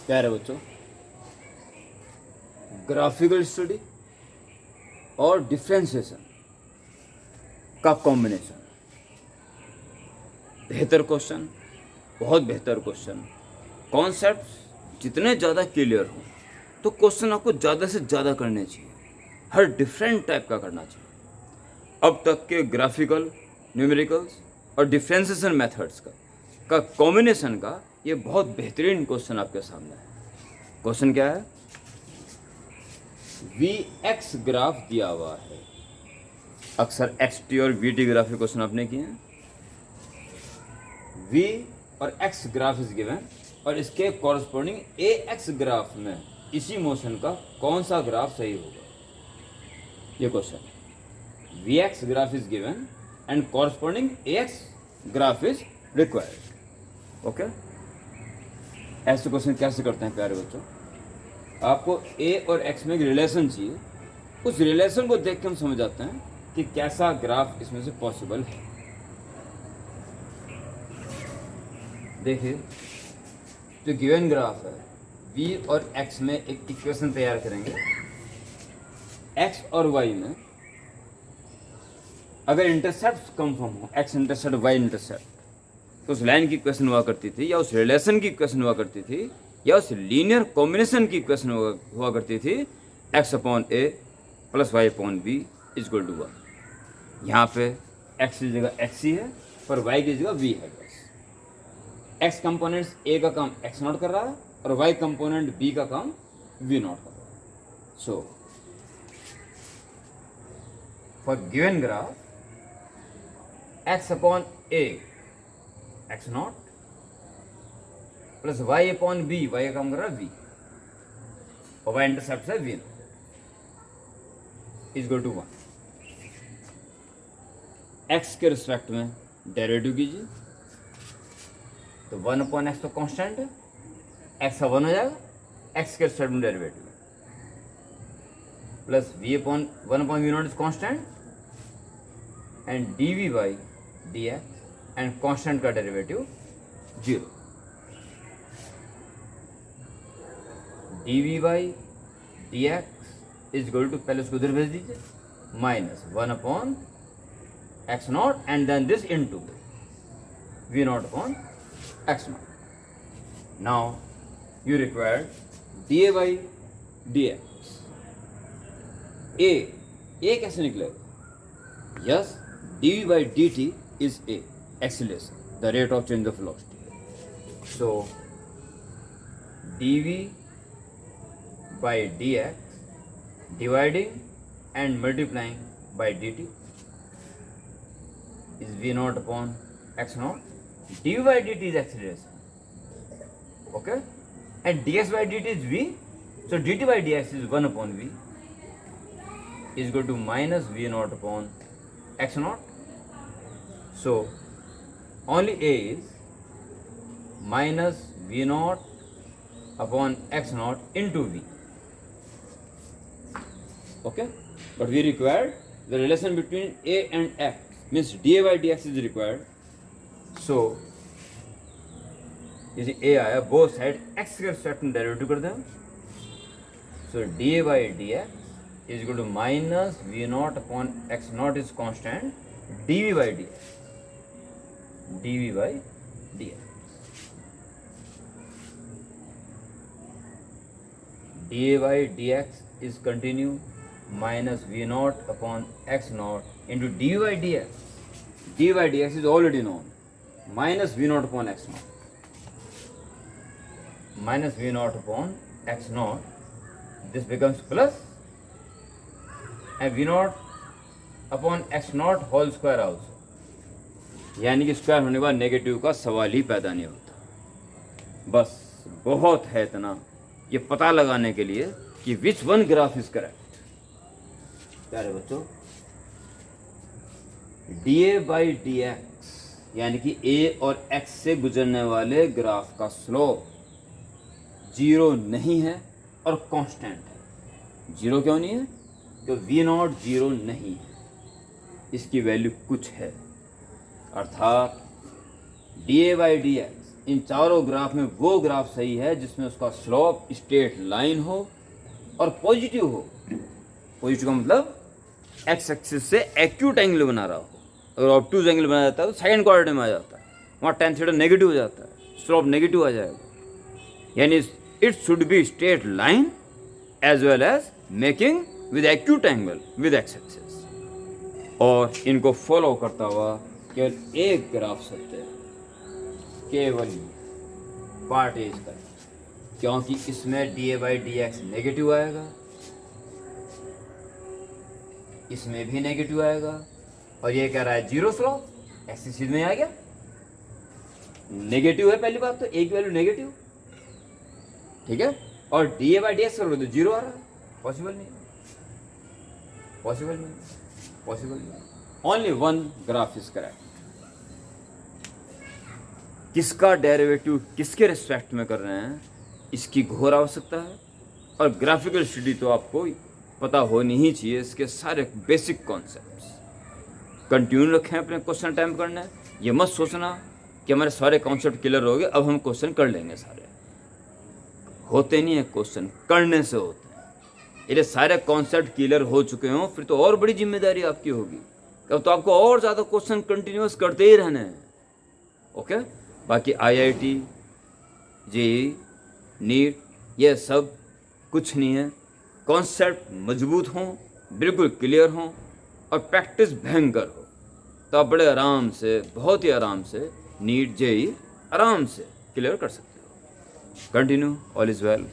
प्यारे बच्चों, graphical study और डिफ्रेंशिएशन का कॉम्बिनेशन, बेहतर क्वेश्चन, बहुत बेहतर क्वेश्चन। कॉन्सेप्ट जितने ज़्यादा क्लियर हो तो क्वेश्चन आपको ज़्यादा से ज़्यादा करने चाहिए, हर डिफरेंट टाइप का करना चाहिए। अब तक के ग्राफिकल, न्यूमेरिकल्स और डिफ्रेंशिएशन मेथड्स का कॉम्बिनेशन का ये बहुत बेहतरीन क्वेश्चन आपके सामने है। क्वेश्चन क्या है? वी एक्स ग्राफ दिया हुआ है। अक्सर एक्स टी और वी टी ग्राफ के क्वेश्चन आपने किए हैं। वी और एक्स ग्राफ इज गिवन और इसके कॉरस्पॉन्डिंग ए एक्स ग्राफ में इसी मोशन का कौन सा ग्राफ सही होगा, ये question. V X graph is given and corresponding A X graph is required. Okay, ऐसे क्वेश्चन कैसे करते हैं प्यारे बच्चों? आपको ए और एक्स में एक रिलेशन चाहिए, उस रिलेशन को देख के हम समझ जाते हैं कि कैसा ग्राफ इसमें से पॉसिबल है। देखिए, जो गिवन ग्राफ है, वी और एक्स में एक इक्वेशन तैयार करेंगे। एक्स और वाई में अगर इंटरसेप्ट कंफर्म हो, एक्स इंटरसेप्ट वाई इंटरसेप्ट, तो उस लाइन की इक्वेशन हुआ करती थी, या उस रिलेशन की इक्वेशन हुआ करती थी, या उस लीनियर कॉम्बिनेशन की इक्वेशन हुआ करती थी, X upon A plus Y upon B is equal to 1। यहाँ पे एक्स की जगह एक्स ही है पर वाई की जगह वी है। बस एक्स कंपोनेंट्स ए का काम एक्स नॉट कर रहा है और वाई कंपोनेंट बी का काम वी नॉट कर रहा है। So for given graph X upon A X naught plus Y upon B, Y का काम कर रहा है वी और वाई इंटरसेप्ट है V naught is equal to 1। X के रिस्पेक्ट में डेरिवेटिव कीजिए, तो 1 अपॉन एक्स तो कांस्टेंट है, एक्स का 1 हो जाएगा, एक्स के रिस्पेक्ट में derivative plus V upon 1 upon V naught is constant and D V by D X and constant का derivative 0। D V by D X is equal to, पहले उसको उधर भेज दीजिए, minus 1 upon X not and then this into V not upon X not. Now you require D A by D X. A कैसे निकलेगा? Yes, D V by D T is A, acceleration, the rate of change of velocity. So D V by dx dividing and multiplying by dt is v naught upon x naught. dv by dt is acceleration, okay, and dx by dt is v, so dt by dx is 1 upon v is equal to minus v naught upon x naught. So only a is minus v naught upon x naught into v. Okay, but we require the relation between a and x, means dA by dx is required. So you see a आया, both side x के respect में derivative कर दें, so dA by dx is equal to minus v naught upon x naught is constant, dv by dx, dv by dx, dA by dx is continue minus v naught upon x naught into dy by dx. dy by dx is already known, minus v naught upon x naught, minus v naught upon x naught, this becomes plus and v naught upon x naught whole square also, यानी कि square होने के बाद negative का सवाल ही पैदा नहीं होता। बस बहुत है इतना ये पता लगाने के लिए कि which one graph is correct. प्यारे बच्चों, D A by D x यानी कि ए और एक्स से गुजरने वाले ग्राफ का स्लोप 0 नहीं है और कांस्टेंट है। 0 क्यों नहीं है? तो वी नॉट 0 नहीं है, इसकी वैल्यू कुछ है, अर्थात D A by D X इन चारों ग्राफ में वो ग्राफ सही है जिसमें उसका स्लोप स्ट्रेट लाइन हो और पॉजिटिव हो। पॉजिटिव का मतलब एक्स एक्सिस से एक्यूट एंगल बना रहा हो। अगर ऑब्टूज एंगल बना जाता है तो सेकंड क्वाड्रेंट में आ जाता है, वहाँ tan थीटा नेगेटिव हो जाता है, स्लोप नेगेटिव आ जाएगा। यानी it should be straight line as well as making with acute angle with X axis. और इनको फॉलो करता हुआ केवल एक ग्राफ सत्य है, केवल पार्ट एज का, क्योंकि इसमें dA/dx नेगेटिव आएगा, इसमें भी नेगेटिव आएगा, और ये कह रहा है जीरो स्लोप, एक्सिस में आ गया, नेगेटिव है पहली बात तो, एक वैल्यू नेगेटिव, ठीक है। और dA/dx करोगे तो जीरो आ रहा है, पॉसिबल नहीं, पॉसिबल नहीं, पॉसिबल नहीं। Only one graph is correct. किसका डेरिवेटिव किसके रिस्पेक्ट में कर रहे हैं इसकी घोर आवश्यकता है, और ग्राफिकल स्टडी तो आपको पता होनी ही चाहिए। इसके सारे बेसिक कॉन्सेप्ट्स कंटिन्यू रखें अपने क्वेश्चन अटैम्प्ट करने। ये मत सोचना कि हमारे सारे कॉन्सेप्ट क्लियर हो गए अब हम क्वेश्चन कर लेंगे, सारे होते नहीं है, क्वेश्चन करने से होते हैं। ये सारे कॉन्सेप्ट क्लियर हो चुके हों फिर तो और बड़ी जिम्मेदारी आपकी होगी, अब तो आपको और ज़्यादा क्वेश्चन कंटिन्यूस करते ही रहने हैं। ओके, बाकी IIT, JEE, नीट ये सब कुछ नहीं है। कॉन्सेप्ट मजबूत हों, बिल्कुल क्लियर हों और प्रैक्टिस भयंकर हो तो आप बड़े आराम से, बहुत ही आराम से नीट JEE आराम से क्लियर कर सकते हो। Continue, all is well.